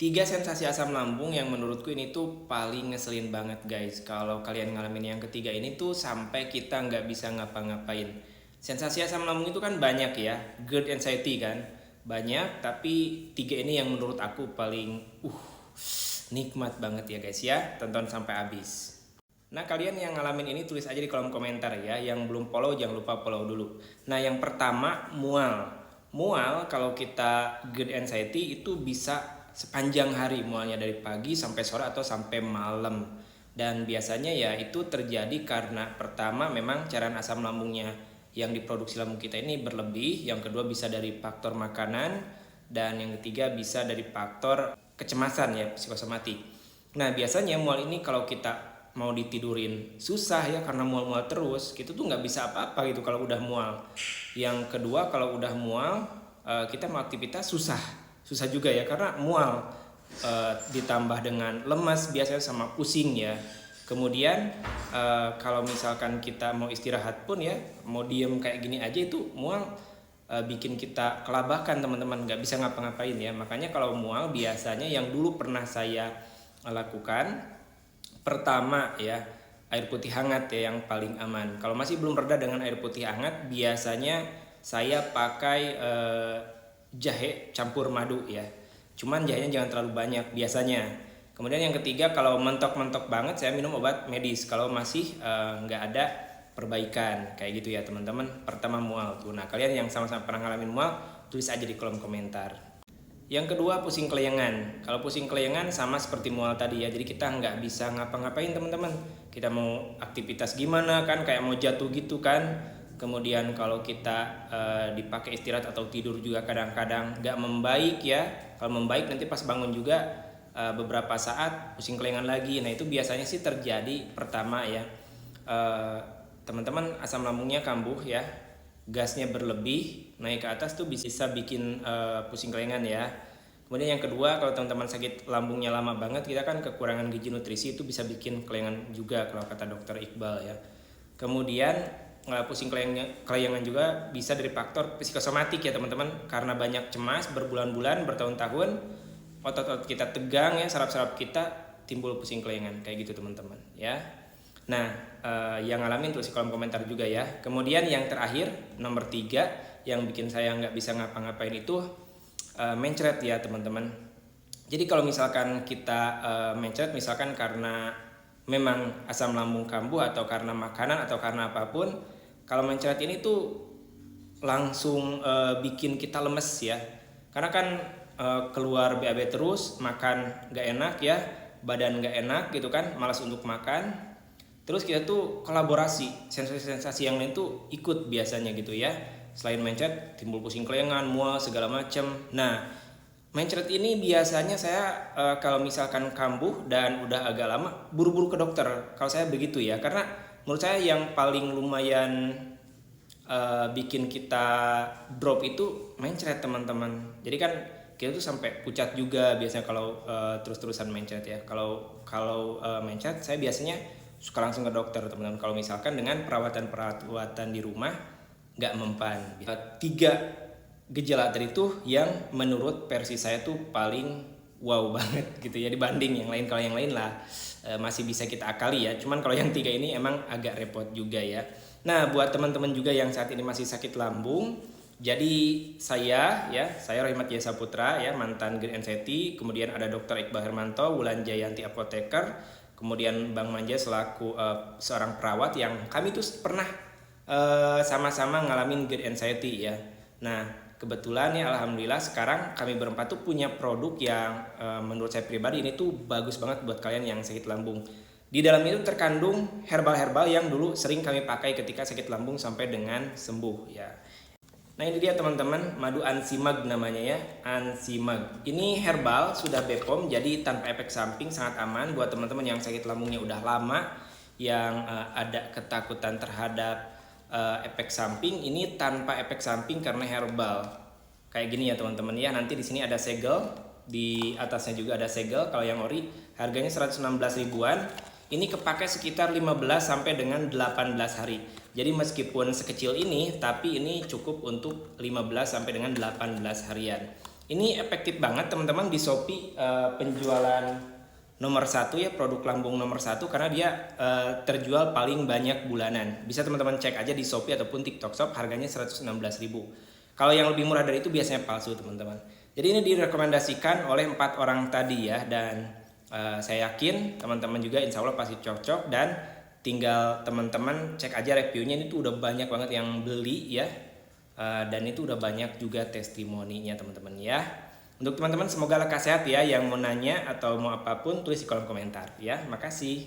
Tiga sensasi asam lambung yang menurutku ini tuh paling ngeselin banget guys. Kalau kalian ngalamin yang ketiga ini tuh sampai kita nggak bisa ngapa-ngapain. Sensasi asam lambung itu kan banyak ya, GERD anxiety kan. Banyak, tapi tiga ini yang menurut aku paling nikmat banget ya guys ya. Tonton sampai habis. Nah kalian yang ngalamin ini tulis aja di kolom komentar ya. Yang belum follow jangan lupa follow dulu. Nah yang pertama mual. Mual kalau kita GERD anxiety itu bisa sepanjang hari, mualnya dari pagi sampai sore atau sampai malam. Dan biasanya ya itu terjadi karena pertama memang cairan asam lambungnya yang diproduksi lambung kita ini berlebih. Yang kedua bisa dari faktor makanan. Dan yang ketiga bisa dari faktor kecemasan ya, psikosomatik. Nah biasanya mual ini kalau kita mau ditidurin susah ya karena mual-mual terus, gitu tuh nggak bisa apa-apa gitu kalau udah mual. Yang kedua kalau udah mual kita mau aktivitas susah juga ya karena mual, ditambah dengan lemas biasanya sama pusing ya. Kemudian kalau misalkan kita mau istirahat pun ya mau diem kayak gini aja itu mual, bikin kita kelabakan teman-teman, nggak bisa ngapa-ngapain ya. Makanya kalau mual biasanya yang dulu pernah saya lakukan, pertama ya air putih hangat ya yang paling aman. Kalau masih belum reda dengan air putih hangat, biasanya saya pakai jahe campur madu ya. Cuman jahenya jangan terlalu banyak biasanya. Kemudian yang ketiga kalau mentok-mentok banget saya minum obat medis. Kalau masih nggak ada perbaikan kayak gitu ya teman-teman. Pertama mual tuh. Nah kalian yang sama-sama pernah ngalamin mual tulis aja di kolom komentar. Yang kedua pusing kelayangan. Kalau pusing kelayangan sama seperti mual tadi ya. Jadi kita nggak bisa ngapa-ngapain teman-teman. Kita mau aktivitas gimana kan kayak mau jatuh gitu kan. Kemudian kalau kita dipakai istirahat atau tidur juga kadang-kadang nggak membaik ya. Kalau membaik nanti pas bangun juga beberapa saat pusing kelayangan lagi. Nah itu biasanya sih terjadi pertama ya, teman-teman asam lambungnya kambuh ya, gasnya berlebih naik ke atas tuh bisa bikin pusing kelayangan ya. Kemudian yang kedua kalau teman-teman sakit lambungnya lama banget, kita kan kekurangan gizi nutrisi itu bisa bikin kelayangan juga kalau kata dokter Iqbal ya. Kemudian pusing kelayangan juga bisa dari faktor psikosomatik ya teman-teman, karena banyak cemas berbulan-bulan bertahun-tahun, otot-otot kita tegang ya, saraf-saraf kita timbul pusing kelayangan kayak gitu teman-teman ya. Nah yang ngalamin tulis di kolom komentar juga ya. Kemudian yang terakhir nomor 3 yang bikin saya nggak bisa ngapa-ngapain itu mencret ya teman-teman. Jadi kalau misalkan kita mencret misalkan karena memang asam lambung kambuh atau karena makanan atau karena apapun, kalau mencret ini tuh langsung bikin kita lemes ya. Karena kan keluar BAB terus, makan gak enak ya, badan gak enak gitu kan, malas untuk makan. Terus kita tuh kolaborasi, sensasi-sensasi yang lain tuh ikut biasanya gitu ya. Selain mencret, timbul pusing kelayangan, mual segala macem. Nah, mencret ini biasanya saya kalau misalkan kambuh dan udah agak lama buru-buru ke dokter. Kalau saya begitu ya, karena menurut saya yang paling lumayan bikin kita drop itu mencret teman-teman. Jadi kan kita tuh sampai pucat juga biasanya kalau terus-terusan mencret ya. Kalau mencret saya biasanya suka langsung ke dokter teman-teman. Kalau misalkan dengan perawatan di rumah nggak mempan. 3 gejala tadi tuh yang menurut versi saya tuh paling wow banget gitu ya dibanding yang lain. Kalau yang lain lah masih bisa kita akali ya. Cuman kalau yang 3 ini emang agak repot juga ya. Nah buat teman-teman juga yang saat ini masih sakit lambung, jadi saya Rohimat Yesa Putra ya, mantan GERD anxiety. Kemudian ada Dr. Iqbal Hermanto, Wulan Jayanti apoteker, kemudian Bang Manja selaku seorang perawat yang kami tuh pernah sama-sama ngalamin GERD anxiety ya. Nah kebetulan ya alhamdulillah sekarang kami berempat tuh punya produk yang menurut saya pribadi ini tuh bagus banget buat kalian yang sakit lambung. Di dalam itu terkandung herbal-herbal yang dulu sering kami pakai ketika sakit lambung sampai dengan sembuh ya. Nah ini dia teman-teman, madu Ansimag namanya ya, Ansimag. Ini herbal, sudah BPOM, jadi tanpa efek samping, sangat aman buat teman-teman yang sakit lambungnya udah lama, yang ada ketakutan terhadap efek samping. Ini tanpa efek samping karena herbal. Kayak gini ya teman-teman ya, nanti di sini ada segel, di atasnya juga ada segel. Kalau yang ori harganya 116 ribuan. Ini kepake sekitar 15 sampai dengan 18 hari. Jadi meskipun sekecil ini, tapi ini cukup untuk 15 sampai dengan 18 harian. Ini efektif banget teman-teman di Shopee, penjualan nomor 1 ya, produk lambung nomor 1 karena dia terjual paling banyak bulanan. Bisa teman-teman cek aja di Shopee ataupun TikTok Shop, harganya 116.000. Kalau yang lebih murah dari itu biasanya palsu teman-teman. Jadi ini direkomendasikan oleh 4 orang tadi ya, dan saya yakin teman-teman juga insya Allah pasti cocok, dan tinggal teman-teman cek aja reviewnya, ini tuh udah banyak banget yang beli ya. Dan itu udah banyak juga testimoninya teman-teman ya. Untuk teman-teman semoga lekas sehat ya. Yang mau nanya atau mau apapun tulis di kolom komentar ya. Makasih.